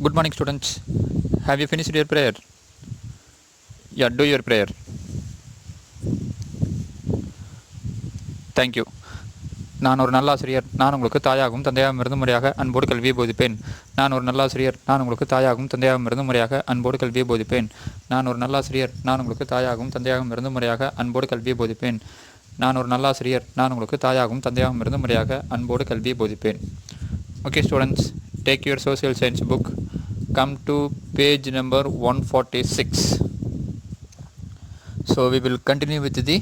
Good morning, students. Have you finished your prayer? Yeah, do your prayer. Thank you. நான் ஒரு நல்லாசிரியர். நான் உங்களுக்கு தாயாகவும் தந்தையாகவும் இருந்து முறையாக அன்போடு கல்வியை போதிப்பேன். நான் ஒரு நல்லாசிரியர். நான் உங்களுக்கு தாயாகவும் தந்தையாகவும் இருந்து முறையாக அன்போடு கல்வியை போதிப்பேன். நான் ஒரு நல்லாசிரியர். நான் உங்களுக்கு தாயாகவும் தந்தையாகவும் இருந்து முறையாக அன்போடு கல்வியை போதிப்பேன். நான் ஒரு நல்லாசிரியர். நான் உங்களுக்கு தாயாகவும் தந்தையாகவும் இருந்து முறையாக அன்போடு கல்வியை போதிப்பேன். Okay, students, take your social science book. Come to page number 146. So we will continue with the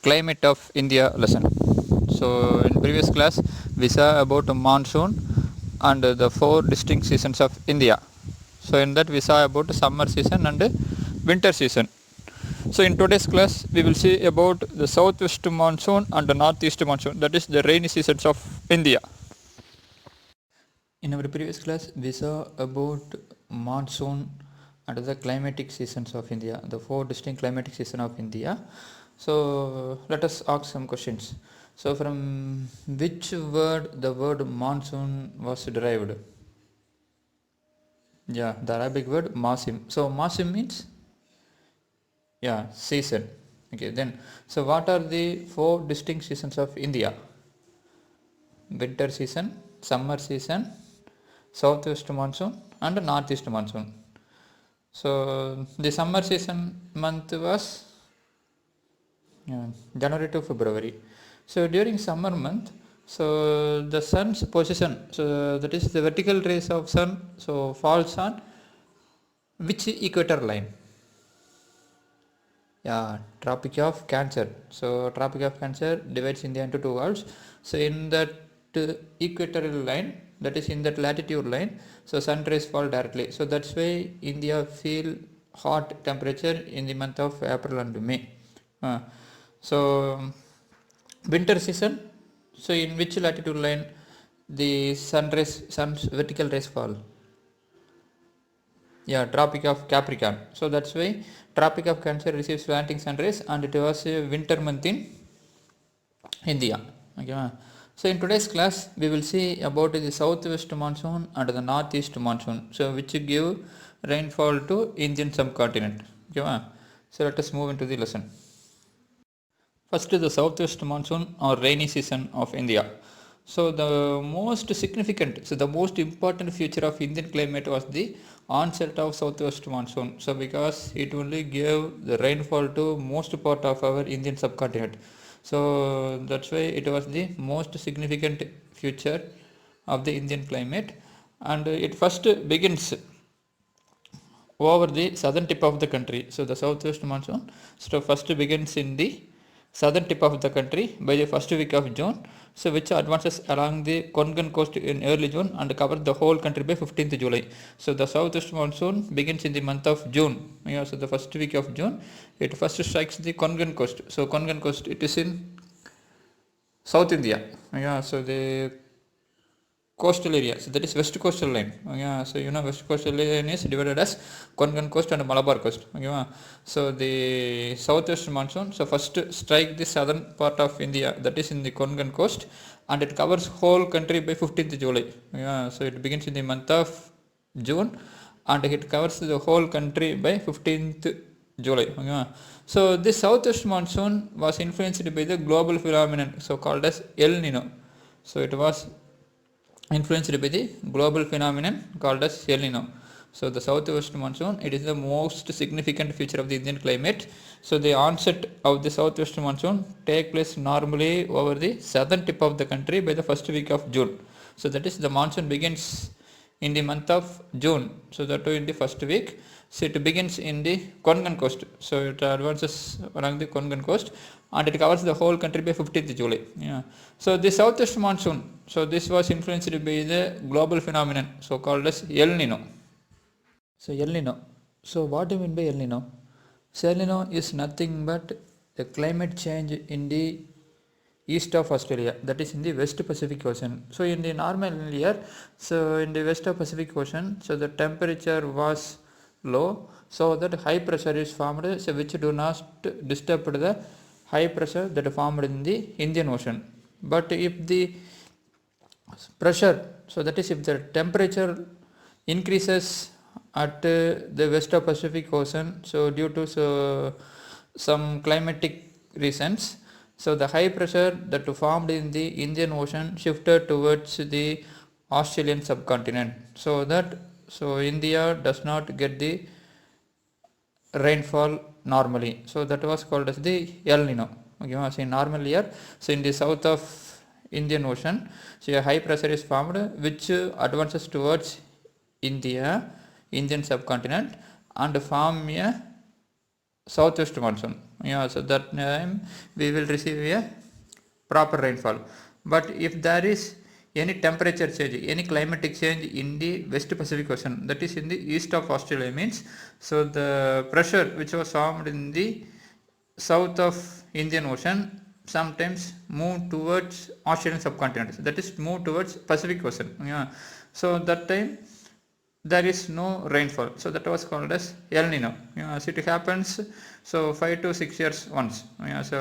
climate of India lesson. So in previous class we saw about monsoon and the four distinct seasons of India. So in that we saw about summer season and winter season. So in today's class we will see about the southwest monsoon and the northeast monsoon, that is the rainy seasons of India. In our previous class we saw about monsoon and the climatic seasons of India, the four distinct climatic seasons of India. So let us ask some questions. So from which word the word monsoon was derived? Yeah, the Arabic word masim. So masim means season. Okay, then so what are the four distinct seasons of India? Winter season, summer season, southwest monsoon and northeast monsoon. So the summer season month was January to February. So during summer month, so the sun's position, so that is the vertical rays of sun, so falls on which equator line? Tropic of Cancer. So Tropic of Cancer divides India into two worlds. So in that equatorial line, that is in that latitude line, so sun rays fall directly. So that's why India feel hot temperature in the month of April and May. So winter season, so in which latitude line the sun's vertical rays fall? Tropic of Capricorn. So that's why Tropic of Cancer receives slanting sun rays and it was a winter month in India. Okay. So in today's class we will see about the southwest monsoon and the northeast monsoon, so which give rainfall to Indian subcontinent. Okay. So let us move into the lesson. First is the southwest monsoon or rainy season of India. So the most significant, so the most important feature of Indian climate was the onset of southwest monsoon. So because it only gave the rainfall to most part of our Indian subcontinent. So that's why it was the most significant feature of the Indian climate, and it first begins over the southern tip of the country. So the southwest monsoon so first begins in the southern tip of the country by the first week of June, so which advances along the Konkan coast in early June and covers the whole country by 15th July. So the southwest monsoon begins in the month of June. So the first week of June it first strikes the Konkan coast. So Konkan coast, it is in South India. So the coastal area, so that is west coastal line. So west coastal line is divided as Konkan coast and Malabar coast. So the southwest monsoon so first strike the southern part of India, that is in the Konkan coast, and it covers whole country by 15th July. So it begins in the month of June and it covers the whole country by 15th July. So this southwest monsoon was influenced by the global phenomenon so called as El Nino. So it was influenced by the global phenomenon called as El Nino. So the southwest monsoon, it is the most significant feature of the Indian climate. So the onset of the southwest monsoon take place normally over the southern tip of the country by the first week of June. So that is the monsoon begins in the month of June, so that too in the first week. So it begins in the Konkan coast, so it advances along the Konkan coast and it covers the whole country by 15th July. So the southwest monsoon, so this was influenced by the global phenomenon so called as El Nino. So El Nino, so what do you mean by El Nino? So El Nino is nothing but the climate change in the east of Australia, that is in the West Pacific Ocean. So in the normal year, so in the West of Pacific Ocean, so the temperature was low, so that high pressure is formed, so which do not disturb the high pressure that formed in the Indian Ocean. But if the pressure, so that is if the temperature increases at the west of Pacific Ocean, so due to some climatic reasons. So the high pressure that formed in the Indian Ocean shifted towards the Australian subcontinent, so India does not get the rainfall normally. So that was called as the El Nino. Okay, so in normal year, so in the south of Indian Ocean, so a high pressure is formed which advances towards Indian subcontinent and form a southwest monsoon. So that time we will receive a proper rainfall. But if there is any temperature change, any climatic change in the West Pacific Ocean, that is in the east of Australia means, so the pressure which was formed in the south of Indian Ocean sometimes move towards Australian subcontinent, that is move towards Pacific Ocean. So that time there is no rainfall, so that was called as El Nino. So it happens so 5 to 6 years once. So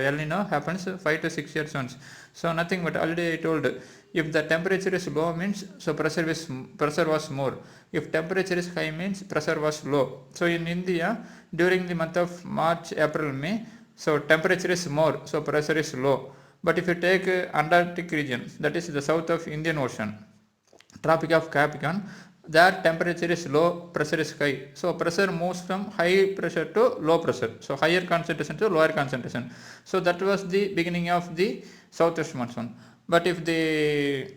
El Nino happens 5 to 6 years once. So nothing but already I told, if the temperature is low means so pressure was more, if temperature is high means pressure was low. So in India during the month of March, April, May, so temperature is more, so pressure is low. But if you take Antarctic region, that is the south of Indian Ocean, Tropic of Capricorn, there temperature is low, pressure is high. So pressure moves from high pressure to low pressure, so higher concentration to lower concentration. So that was the beginning of the southwest monsoon. But if the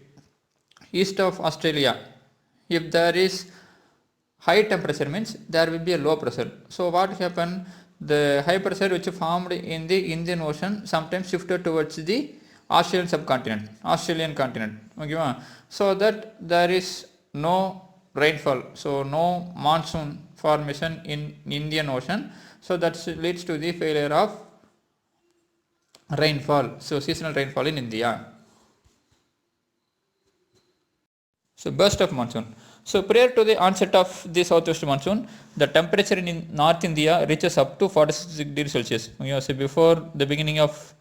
east of Australia, if there is high temperature means there will be a low pressure. So what happened, the high pressure which formed in the Indian Ocean sometimes shifted towards the Australian continent. Okay, so that there is no rainfall, so no monsoon formation in Indian Ocean, so that leads to the failure of rainfall, so seasonal rainfall in India. So burst of monsoon. So prior to the onset of the southwest monsoon, the temperature in North India reaches up to 46 degrees Celsius. So before the beginning of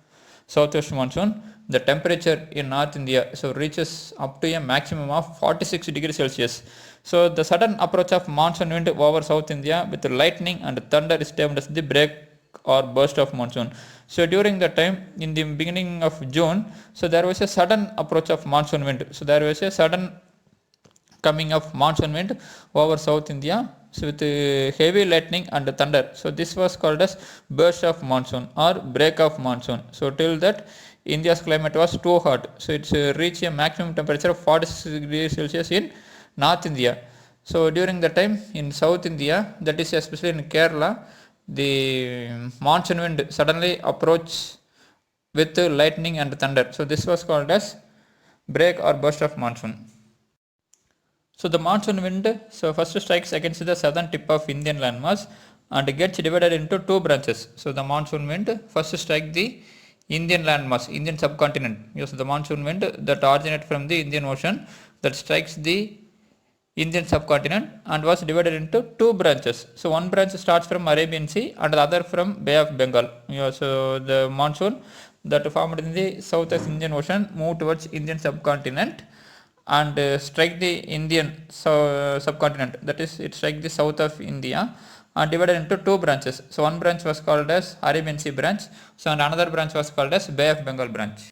southwest monsoon, the temperature in North India so reaches up to a maximum of 46 degrees Celsius. So the sudden approach of monsoon wind over South India with lightning and thunder is termed as the break or burst of monsoon. So during that time, in the beginning of June, so there was a sudden approach of monsoon wind. So there was a sudden coming of monsoon wind over South India, so with heavy lightning and thunder. So this was called as burst of monsoon or break of monsoon. So till that India's climate was too hot, so it's reached a maximum temperature of 46 degrees Celsius in North India. So during the time in South India, that is especially in Kerala, the monsoon wind suddenly approached with lightning and thunder. So this was called as break or burst of monsoon. So the monsoon wind so first strikes against the southern tip of Indian landmass and gets divided into two branches. So the monsoon wind first strikes the Indian landmass, Indian subcontinent. Yes, the monsoon wind that originates from the Indian Ocean that strikes the Indian subcontinent and was divided into two branches. So one branch starts from Arabian Sea and the other from Bay of Bengal. So the monsoon that formed in the southwest Indian Ocean moved towards Indian subcontinent and strike the Indian subcontinent, that is it strike the south of India and divided into two branches. So one branch was called as Arabian Sea branch, so and another branch was called as Bay of Bengal branch.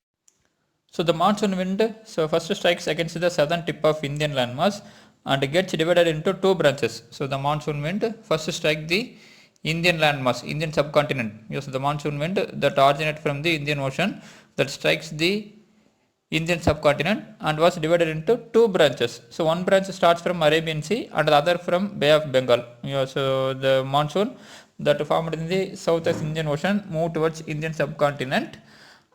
So the monsoon wind so first strikes against the southern tip of Indian landmass and gets divided into two branches. So the monsoon wind first strikes the Indian landmass, Indian subcontinent. Yes, the monsoon wind that originates from the Indian Ocean that strikes the Indian subcontinent and was divided into two branches. So one branch starts from Arabian Sea and the other from Bay of Bengal. So the monsoon that formed in the southwest Indian Ocean moved towards Indian subcontinent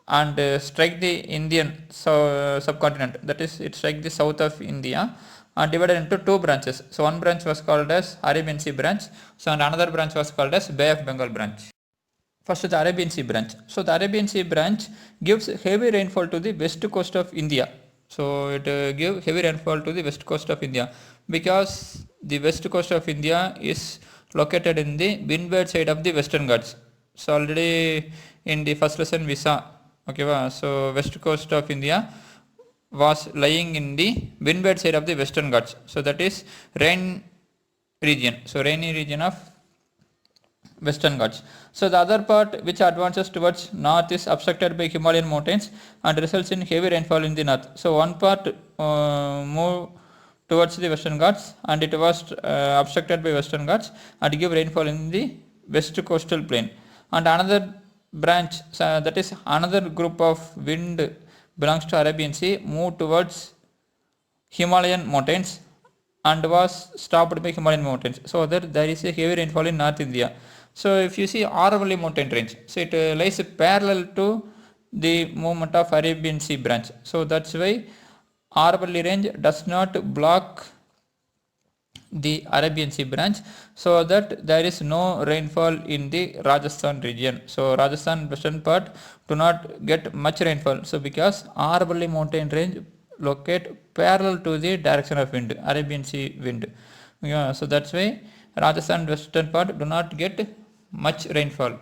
and strike the Indian subcontinent, that is it strike the south of India and divided into two branches. So one branch was called as Arabian Sea branch, so and another branch was called as Bay of Bengal branch. First, the Arabian Sea branch. So the Arabian Sea branch gives heavy rainfall to the west coast of India. So it gives heavy rainfall to the west coast of India because the west coast of India is located in the windward side of the Western Ghats. So already in the first lesson we saw, okay, so west coast of India was lying in the windward side of the Western Ghats. So that is rain region. So rainy region of Western Ghats. So the other part which advances towards north is obstructed by Himalayan mountains and results in heavy rainfall in the north. So one part move towards the Western Ghats and it was obstructed by Western Ghats and give rainfall in the west coastal plain. And another branch, that is another group of wind belongs to Arabian Sea, move towards Himalayan mountains and was stopped by Himalayan mountains. So that there is a heavy rainfall in North India. So if you see Aravalli mountain range, so it lies parallel to the movement of Arabian Sea branch. So that's why Aravalli range does not block the Arabian Sea branch, so that there is no rainfall in the Rajasthan region. So Rajasthan western part do not get much rainfall. So because Aravalli mountain range locate parallel to the direction of wind, Arabian Sea wind. Yeah, so that's why Rajasthan western part do not get much rainfall.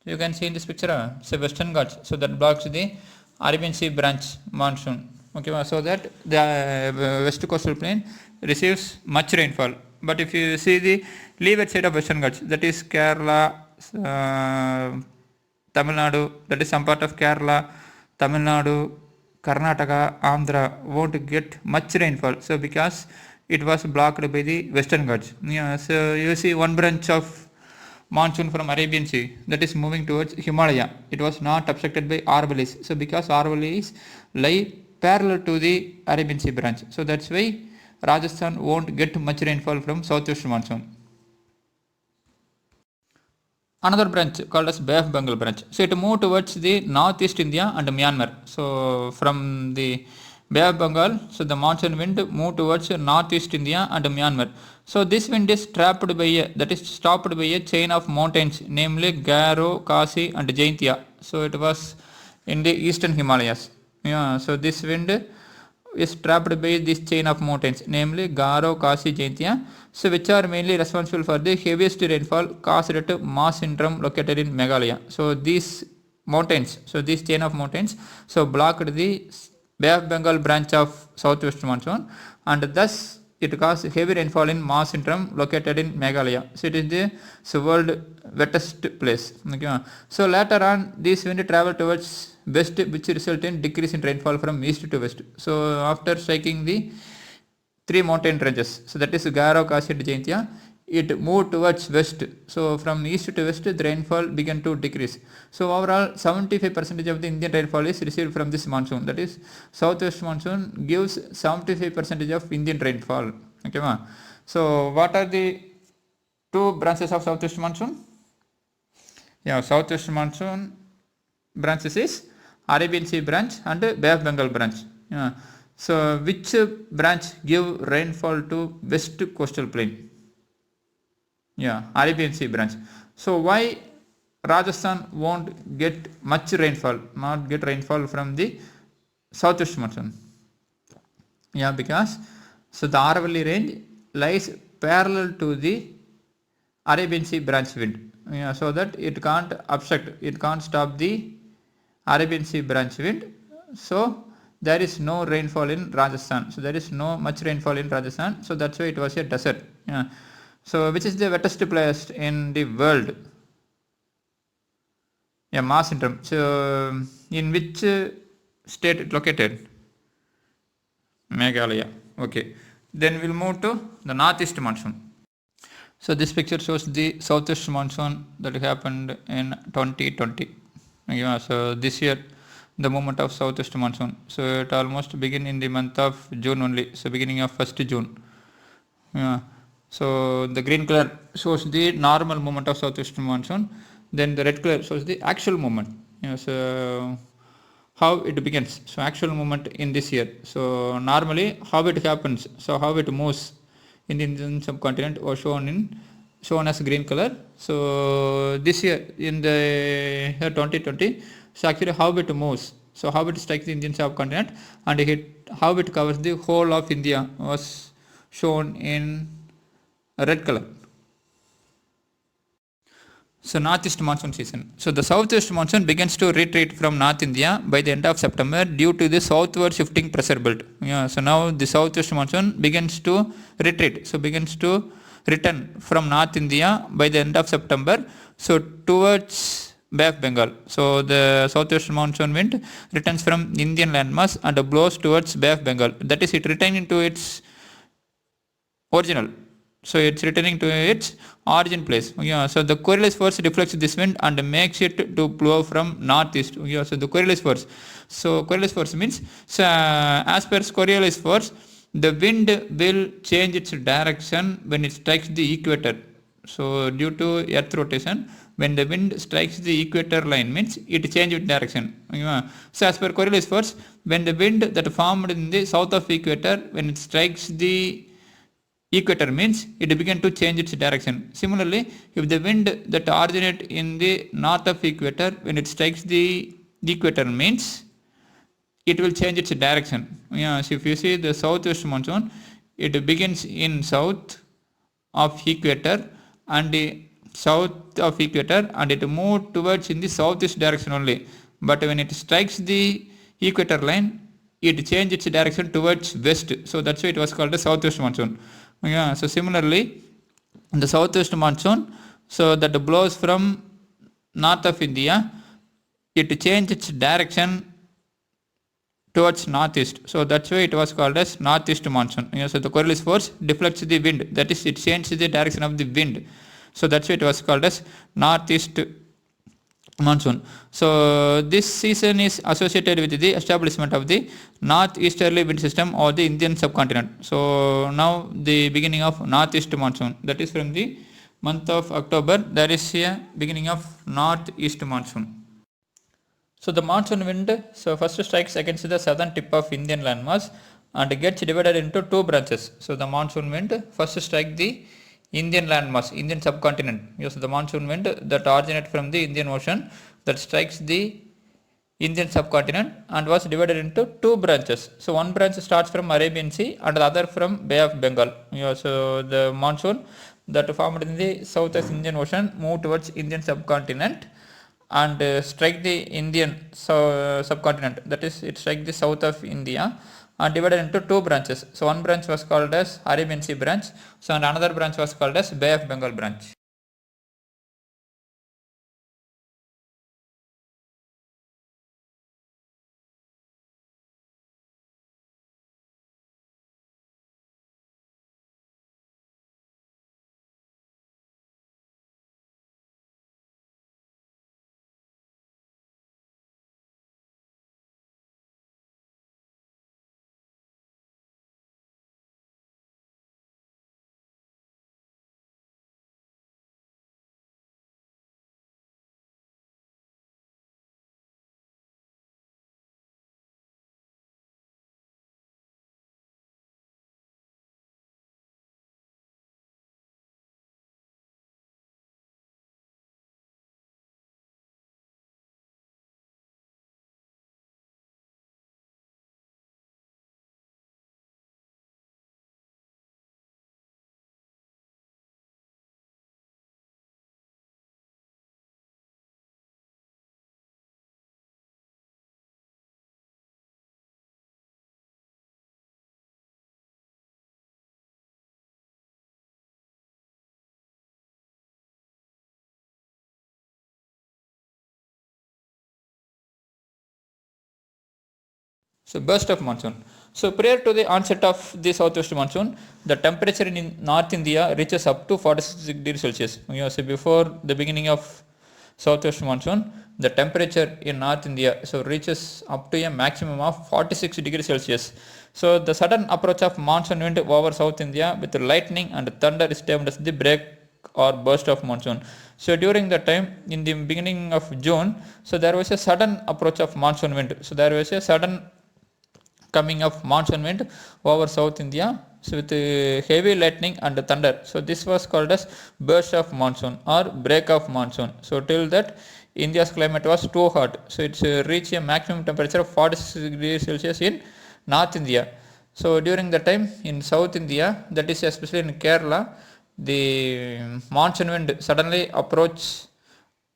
You can see in this picture, so Western Ghats, so that blocks the Arabian Sea branch monsoon. Okay, so that the west coastal plain receives much rainfall. But if you see the leeward side of Western Ghats, that is Kerala, Tamil Nadu, that is some part of Kerala, Tamil Nadu, Karnataka, Andhra won't get much rainfall. So because it was blocked by the Western Ghats. Yeah, so you see one branch of monsoon from Arabian Sea that is moving towards Himalaya. It was not obstructed by Aravallis. So because Aravallis lie parallel to the Arabian Sea branch. So that's why Rajasthan won't get much rainfall from southwest monsoon. Another branch called as Bay of Bengal branch. So it moved towards the northeast India and Myanmar. So from the Bay of Bengal, so the monsoon wind moved towards northeast India and Myanmar. So this wind is stopped by a chain of mountains, namely Garo, Khasi and Jaintia. So it was in the eastern Himalayas. Yeah, so this wind is trapped by this chain of mountains, namely Garo, Khasi, Jaintia, so which are mainly responsible for the heaviest rainfall caused at Maas syndrome located in Meghalaya. So these mountains, so this chain of mountains, so blocked the Bay of Bengal branch of southwest monsoon, and thus it caused heavy rainfall in Maas syndrome located in Meghalaya. So it is the world wettest place. Okay. So later on, this wind traveled towards west, which result in decrease in rainfall from east to west. So after striking the three mountain ranges, so that is Garo, Khasi and Jaintia, it moved towards west. So from east to west, the rainfall began to decrease. So overall 75% of the Indian rainfall is received from this monsoon. That is southwest monsoon gives 75% of Indian rainfall. Okay, ma? So what are the two branches of southwest monsoon? Yeah, southwest monsoon branches is Arabian Sea branch and Bay of Bengal branch. Yeah. So which branch give rainfall to west coastal plain? Yeah, Arabian Sea branch. So why Rajasthan won't get much rainfall, not get rainfall from the southwest monsoon? Yeah, because so the Aravalli range lies parallel to the Arabian Sea branch wind. Yeah, so that it can't obstruct, it can't stop the Arabian Sea branch wind. So there is no rainfall in Rajasthan. So there is no much rainfall in Rajasthan. So that's why it was a desert. Yeah. So which is the wettest place in the world? Yeah, Maas syndrome. So in which state it located? Meghalaya. Okay. Then we'll move to the northeast monsoon. So this picture shows the southwest monsoon that happened in 2020. Yeah, so this year the movement of southwest monsoon. So it almost begin in the month of June only. So beginning of 1st June. Yeah. So the green color shows the normal movement of southwest monsoon. Then the red color shows the actual movement. Yeah, so how it begins. So actual movement in this year. So normally how it happens. So how it moves in the Indian subcontinent was shown as green color. So this year in the year 2020, so actually how it moves. So how it strikes the Indian subcontinent and how it covers the whole of India was shown in red color. So northeast monsoon season. So the southwest monsoon begins to retreat from North India by the end of September due to the southward shifting pressure belt. Yeah, so now the southwest monsoon begins to retreat. So begins to return from North India by the end of September. So towards Bay of Bengal. So the southwest monsoon wind returns from Indian landmass and blows towards Bay of Bengal. That is, it returning to its original. So it's returning to its origin place. Yeah, so the Coriolis force deflects this wind and makes it to blow from northeast. Yeah, so the Coriolis force. So Coriolis force means, so as per Coriolis force, the wind will change its direction when it strikes the equator. So due to earth rotation, when the wind strikes the equator line means it changes its direction. Yeah. So as per Coriolis force, when the wind that formed in the south of equator, when it strikes the equator means it began to change its direction. Similarly, if the wind that originates in the north of equator, when it strikes the equator means it will change its direction. Yeah, so if you see the southwest monsoon, it begins in south of equator and south of equator and it moves towards in the southeast direction only. But when it strikes the equator line, it changes its direction towards west. So that's why it was called the southwest monsoon. Yeah, so similarly, the southwest monsoon, so that blows from north of India, it changes its direction towards northeast. So that's why it was called as northeast monsoon. Yeah, so the Coriolis force deflects the wind. That is, it changes the direction of the wind. So that's why it was called as northeast monsoon. So this season is associated with the establishment of the northeasterly wind system or the Indian subcontinent. So now the beginning of northeast monsoon, that is from the month of October, there is a beginning of northeast monsoon. So the monsoon wind, so first strikes against the southern tip of Indian landmass and gets divided into two branches. So the monsoon wind first strikes the Indian landmass, Indian subcontinent. Yes, the monsoon wind that originates from the Indian Ocean that strikes the Indian subcontinent and was divided into two branches. So one branch starts from Arabian Sea and the other from Bay of Bengal. Yeah, so the monsoon that formed in the south of Indian Ocean moved towards Indian subcontinent and strike the Indian subcontinent. That is, it strike the south of India and divided into two branches. So one branch was called as Arabian Sea branch. So and another branch was called as Bay of Bengal branch. So burst of monsoon. So prior to the onset of the southwest monsoon, the temperature in North India reaches up to 46 degrees Celsius. So before the beginning of southwest monsoon, the temperature in North India so reaches up to a maximum of 46 degrees Celsius. So the sudden approach of monsoon wind over South India with lightning and thunder is termed as the break or burst of monsoon. So during that time, in the beginning of June, so there was a sudden approach of monsoon wind. So there was a sudden coming of monsoon wind over South India, so with heavy lightning and thunder. So this was called as burst of monsoon or break of monsoon. So till that, India's climate was too hot. So it's reached a maximum temperature of 46 degrees Celsius in North India. So during the time in South India, that is especially in Kerala, the monsoon wind suddenly approached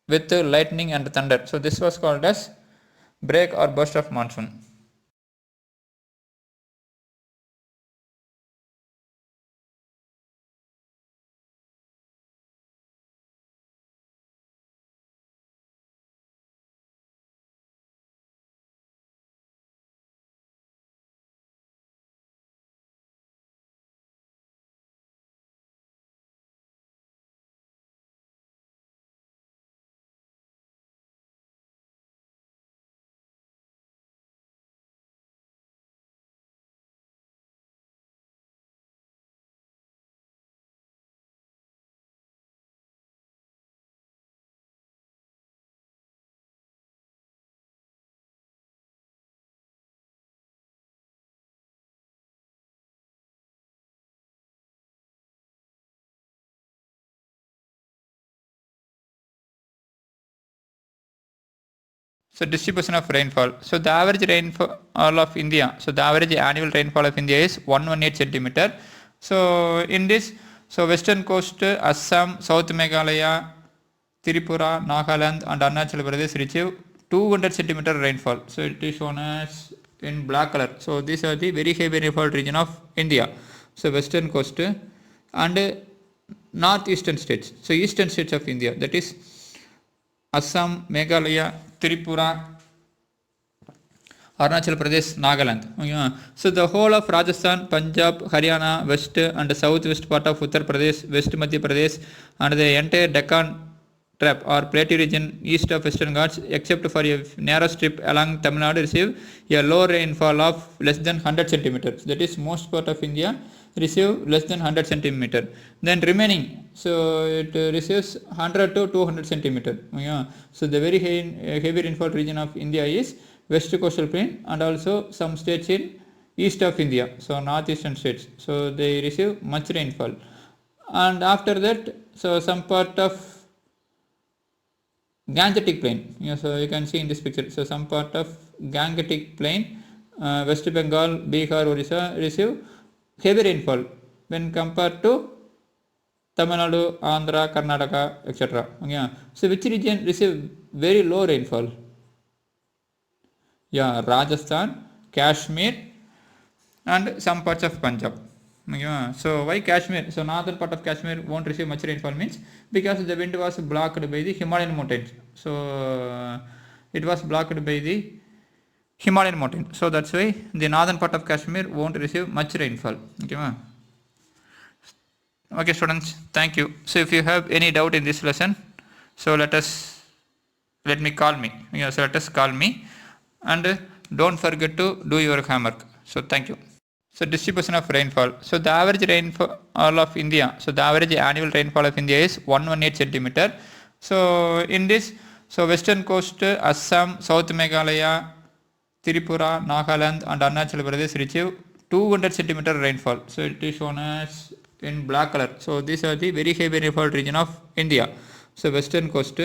with lightning and thunder. So this was called as break or burst of monsoon. So distribution of rainfall. So the average rainfall of India. So the average annual rainfall of India is 118 centimeter. So in this, so western coast, Assam, South Meghalaya, Tripura, Nagaland and Arunachal Pradesh receive 200 centimeter rainfall. So it is shown as in black color. So these are the very heavy rainfall region of India. So western coast and northeastern states. So eastern states of India, that is Assam, Meghalaya, Tripura, Arunachal Pradesh, Nagaland. So the whole of Rajasthan, Punjab, Haryana, west and southwest part of Uttar Pradesh, West Madhya Pradesh and the entire Deccan Trap or Plateau region east of Western Ghats except for a narrow strip along Tamil Nadu receive a low rainfall of less than 100 centimeters. That is most part of India receive less than 100 centimeter. Then remaining, so it receives 100 to 200 centimeter. So the very heavy rainfall region of India is west coastal plain and also some states in east of India, so northeastern states. So they receive much rainfall. And after that, so some part of Gangetic plain, so you can see in this picture. So some part of Gangetic plain, West Bengal, Bihar, Orissa receive heavy rainfall when compared to Tamil Nadu, Andhra, Karnataka, etc. So which region receive very low rainfall? Rajasthan, Kashmir and some parts of Punjab. So why Kashmir? So northern part of Kashmir won't receive much rainfall means because the wind was blocked by the Himalayan mountains. So it was blocked by the Himalayan mountain. So that's why the northern part of Kashmir won't receive much rainfall. Okay students, thank you. So if you have any doubt in this lesson, so let us call me and don't forget to do your homework. So thank you. So distribution of rainfall. So the average rainfall of India. So the average annual rainfall of India is 118 centimeter. So in this, so western coast, Assam, South Meghalaya, Tripura, Nagaland and Arunachal Pradesh receive 200 centimeter rainfall. So it is shown as in black color. So these are the very heavy rainfall region of India. So western coast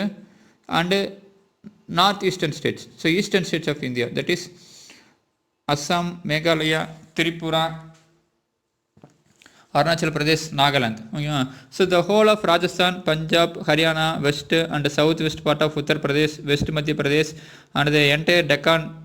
and northeastern states. So eastern states of India, that is Assam, Meghalaya, Tripura, Arunachal Pradesh, Nagaland. So the whole of Rajasthan, Punjab, Haryana, west and southwest part of Uttar Pradesh, West Madhya Pradesh and the entire Deccan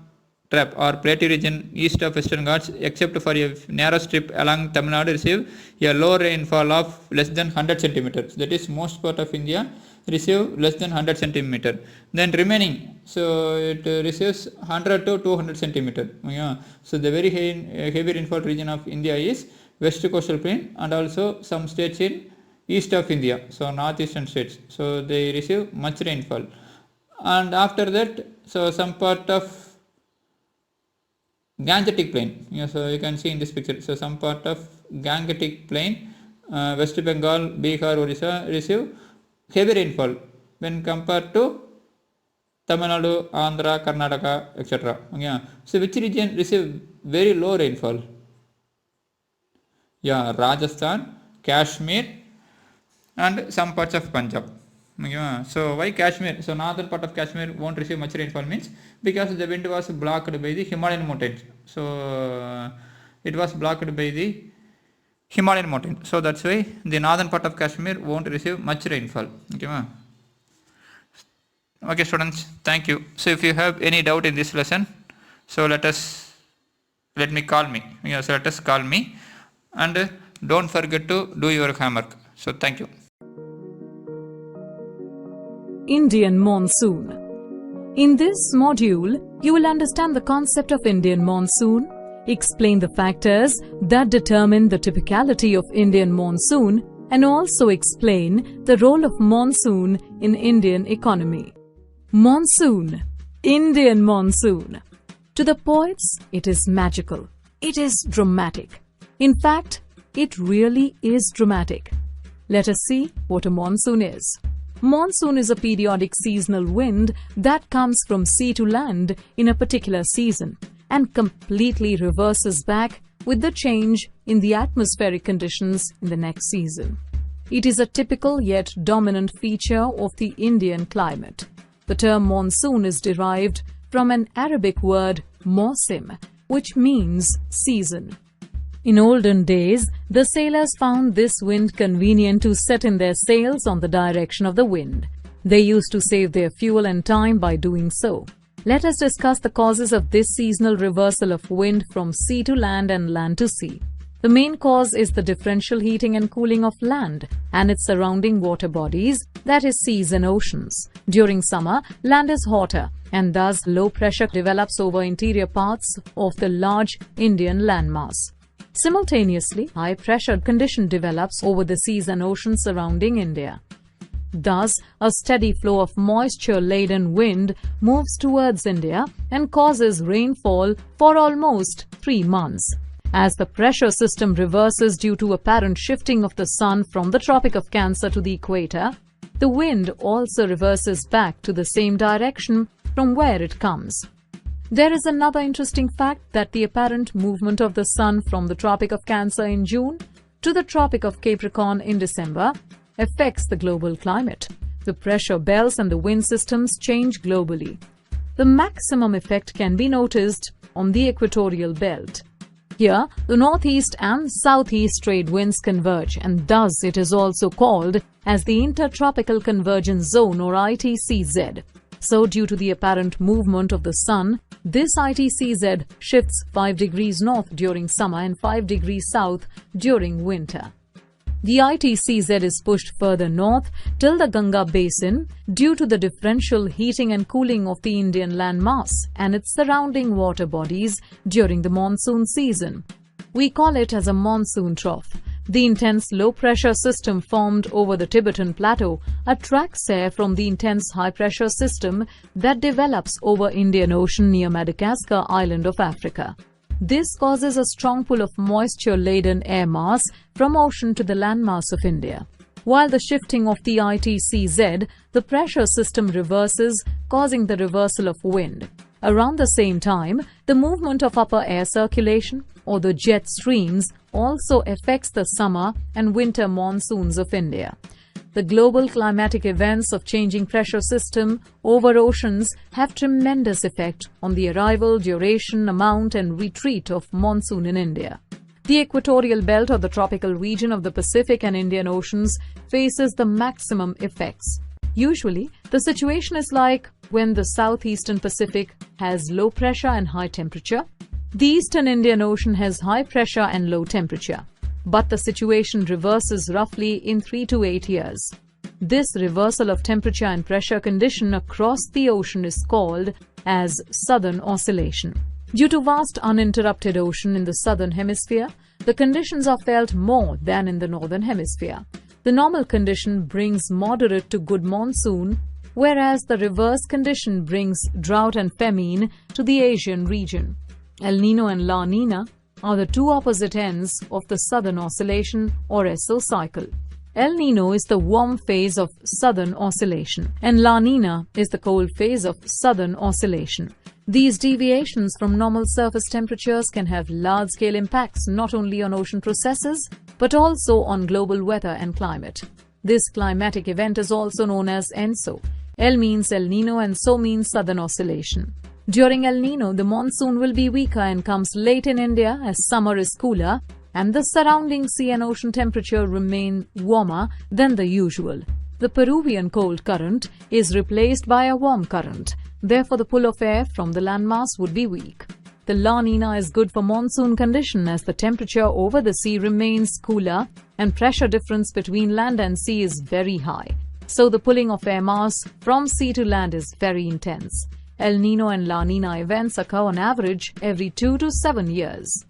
Trap or Plateau region east of Western Ghats except for a narrow strip along Tamil Nadu receive a low rainfall of less than 100 centimeters. That is most part of India receive less than 100 centimeter. Then remaining, so it receives 100 to 200 centimeter. So the very heavy rainfall region of India is west coastal plain and also some states in east of India, so northeastern states. So they receive much rainfall. And after that, so some part of Gangetic plain, so you can see in this picture. So some part of Gangetic plain, West Bengal, Bihar, Orissa receive heavy rainfall when compared to Tamil Nadu, Andhra, Karnataka, etc. So which region receive very low rainfall? Rajasthan, Kashmir and some parts of Punjab. So why Kashmir? So northern part of Kashmir won't receive much rainfall means because the wind was blocked by the Himalayan mountains. So it was blocked by the Himalayan mountain. So that's why the northern part of Kashmir won't receive much rainfall. Okay students, thank you. So if you have any doubt in this lesson, so let us call me, and don't forget to do your homework. So thank you. Indian monsoon. In this module, you will understand the concept of Indian monsoon, explain the factors that determine the typicality of Indian monsoon, and also explain the role of monsoon in Indian economy. Monsoon. Indian monsoon. To the poets, it is magical. It is dramatic. In fact, it really is dramatic. Let us see what a monsoon is. Monsoon is a periodic seasonal wind that comes from sea to land in a particular season and completely reverses back with the change in the atmospheric conditions in the next season. It is a typical yet dominant feature of the Indian climate. The term monsoon is derived from an Arabic word mausim, which means season. In olden days, the sailors found this wind convenient to set in their sails on the direction of the wind. They used to save their fuel and time by doing so. Let us discuss the causes of this seasonal reversal of wind from sea to land and land to sea. The main cause is the differential heating and cooling of land and its surrounding water bodies, that is seas and oceans. During summer, land is hotter and thus low pressure develops over interior parts of the large Indian landmass. Simultaneously, high pressure condition develops over the seas and oceans surrounding India. Thus, a steady flow of moisture-laden wind moves towards India and causes rainfall for almost 3 months. As the pressure system reverses due to apparent shifting of the sun from the Tropic of Cancer to the equator, the wind also reverses back to the same direction from where it comes. There is another interesting fact that the apparent movement of the sun from the Tropic of Cancer in June to the Tropic of Capricorn in December affects the global climate. The pressure belts and the wind systems change globally. The maximum effect can be noticed on the equatorial belt. Here, the northeast and southeast trade winds converge, and thus it is also called as the Intertropical Convergence Zone or ITCZ. So, due to the apparent movement of the sun, this ITCZ shifts 5 degrees north during summer and 5 degrees south during winter. The ITCZ is pushed further north till the Ganga Basin due to the differential heating and cooling of the Indian landmass and its surrounding water bodies during the monsoon season. We call it as a monsoon trough. The intense low-pressure system formed over the Tibetan Plateau attracts air from the intense high-pressure system that develops over Indian Ocean near Madagascar island of Africa. This causes a strong pull of moisture-laden air mass from ocean to the landmass of India. While the shifting of the ITCZ, the pressure system reverses, causing the reversal of wind. Around the same time, the movement of upper air circulation, or the jet streams, also affects the summer and winter monsoons of India. The global climatic events of changing pressure system over oceans have tremendous effect on the arrival, duration, amount and retreat of monsoon in India. The equatorial belt or the tropical region of the Pacific and Indian Oceans faces the maximum effects. Usually, the situation is like when the southeastern Pacific has low pressure and high temperature. The eastern Indian Ocean has high pressure and low temperature. But the situation reverses roughly in 3 to 8 years. This reversal of temperature and pressure condition across the ocean is called as southern oscillation. Due to vast uninterrupted ocean in the southern hemisphere, the conditions are felt more than in the northern hemisphere. The normal condition brings moderate to good monsoon, whereas the reverse condition brings drought and famine to the Asian region. El Nino and La Nina are the two opposite ends of the southern oscillation or SO cycle. El Nino is the warm phase of southern oscillation and La Nina is the cold phase of southern oscillation. These deviations from normal surface temperatures can have large-scale impacts not only on ocean processes but also on global weather and climate. This climatic event is also known as ENSO. El means El Nino and So means southern oscillation. During El Nino, the monsoon will be weaker and comes late in India as summer is cooler and the surrounding sea and ocean temperature remain warmer than the usual. The Peruvian cold current is replaced by a warm current. Therefore, the pull of air from the landmass would be weak. The La Nina is good for monsoon condition as the temperature over the sea remains cooler and pressure difference between land and sea is very high. So the pulling of air mass from sea to land is very intense. El Nino and La Nina events occur on average every 2 to 7 years.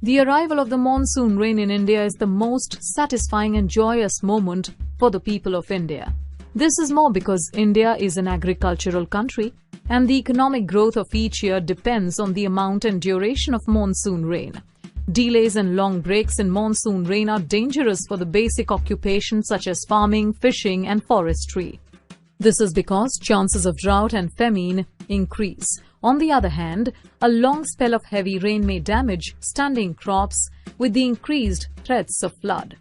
The arrival of the monsoon rain in India is the most satisfying and joyous moment for the people of India. This is more because India is an agricultural country and the economic growth of each year depends on the amount and duration of monsoon rain. Delays and long breaks in monsoon rain are dangerous for the basic occupations such as farming, fishing and forestry. This is because chances of drought and famine increase. On the other hand, a long spell of heavy rain may damage standing crops with the increased threats of flood.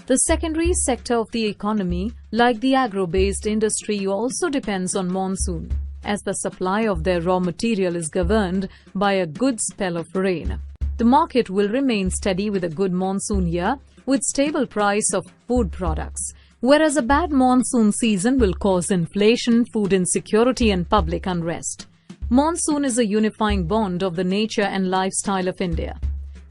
The secondary sector of the economy, like the agro-based industry, also depends on monsoon, as the supply of their raw material is governed by a good spell of rain. The market will remain steady with a good monsoon year with stable price of food products, whereas a bad monsoon season will cause inflation, food insecurity and public unrest. Monsoon is a unifying bond of the nature and lifestyle of India.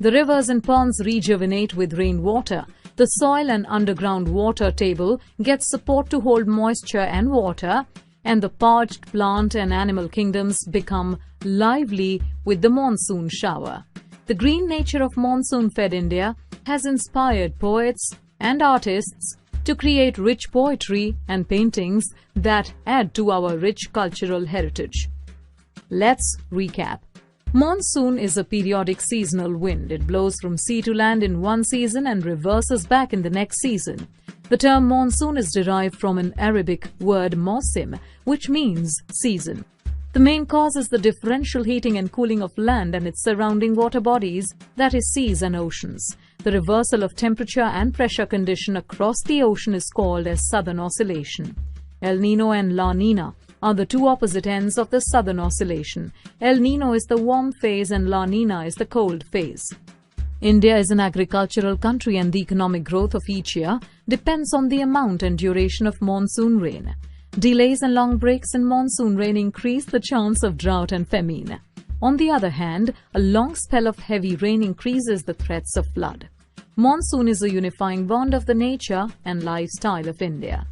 The rivers and ponds rejuvenate with rainwater. The soil and underground water table gets support to hold moisture and water, and the parched plant and animal kingdoms become lively with the monsoon shower. The green nature of monsoon-fed India has inspired poets and artists to create rich poetry and paintings that add to our rich cultural heritage. Let's recap. Monsoon is a periodic seasonal wind. It blows from sea to land in one season and reverses back in the next season. The term monsoon is derived from an Arabic word mausim, which means season. The main cause is the differential heating and cooling of land and its surrounding water bodies, that is seas and oceans. The reversal of temperature and pressure condition across the ocean is called as southern oscillation. El Nino and La Nina are the two opposite ends of the southern oscillation. El Nino is the warm phase and La Nina is the cold phase. India is an agricultural country and the economic growth of each year depends on the amount and duration of monsoon rain. Delays and long breaks in monsoon rain increase the chance of drought and famine. On the other hand, a long spell of heavy rain increases the threats of flood. Monsoon is a unifying bond of the nature and lifestyle of India.